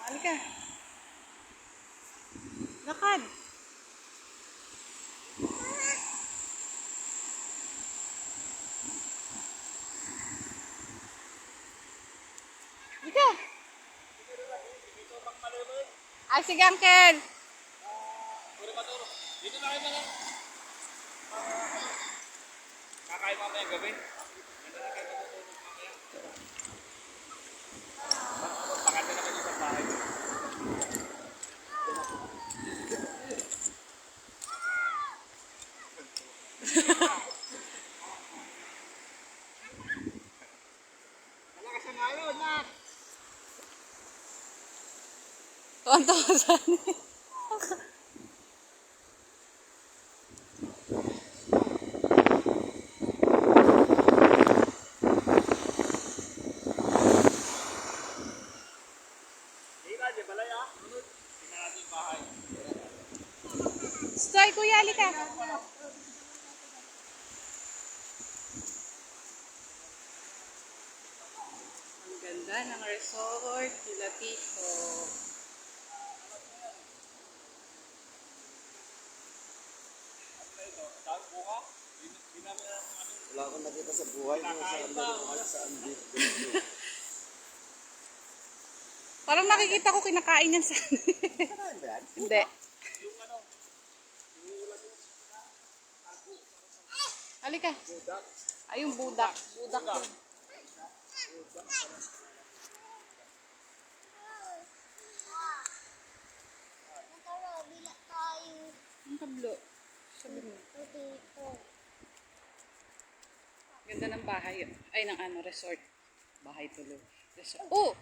Halika. Lakad. Halika. Ay, sige, Uncle. Dito na kayo mga kakain mamaya gabi. Ganda na kayo matutulog mamaya. Pakanta na kayo sa bahay. Malakas ang alon, nak! Tuwan-tuwa saan eh. Stoy, kuya, halika. Ang ganda ng resort nila Tito. Wala akong nakita sa buhay ko saan dito. Parang nakikita ko kinakain yan sa... Hindi. Halika. Ay, yung budak. Budak yun. Ang tablo. Sabi mo. Ganda ng bahay. Ay, ng ano, resort. Bahay tuloy. Resort. Oh!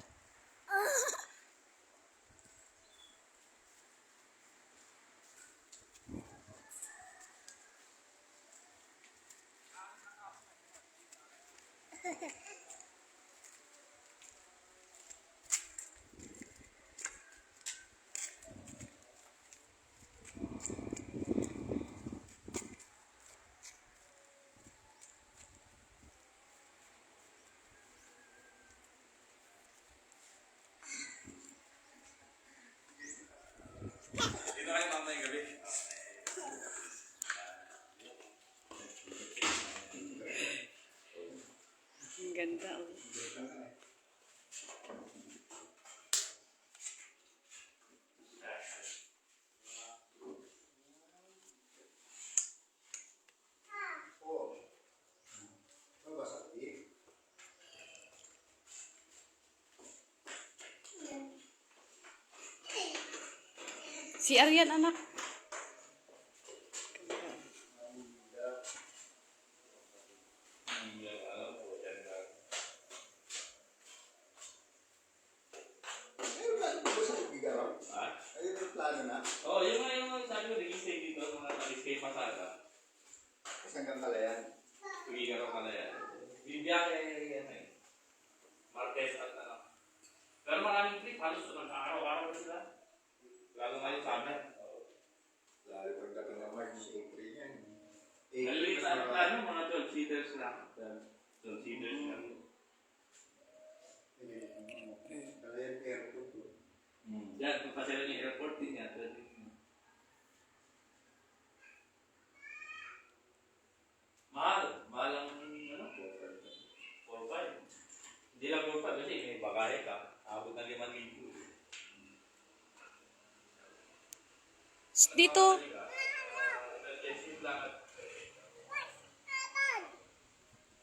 Dito kayo mamaya gabi. Ang ganda. Oh. Si Arian, anak. Oh, yung sabi ko, nag-stay dito, mga nag-stay pasada. Hanggang Kalayan. Pagigaraw ka na yan. Bibiyahe yan eh. Martes at ano. Pero maraming trip, halos nag-araw-araw na sila. Lalo ngayon sa amin. Lalo pagdating ng March, April yan. Nalilit na ano, mga 12-seaters lang. 12-seaters lang. Kalayan Airport. Yan, kung pasira niyo yung airport din yan. Mahal. Mahal ang ano? 4-5. Hindi lang 4-5 kasi may bagahe ka. Abot ng 5,000. Dito.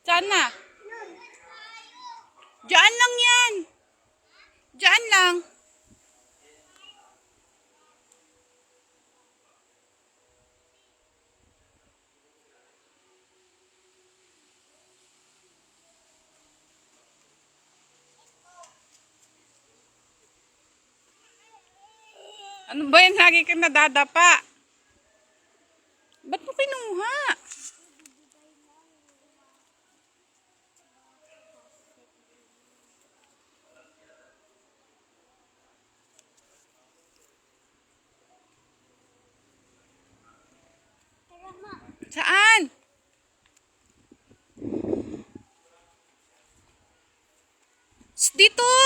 Saan na? Diyan lang yan. Diyan lang. Ano ba yan? Lagi kang nadadapa. Ba't mo kinuha? Saan?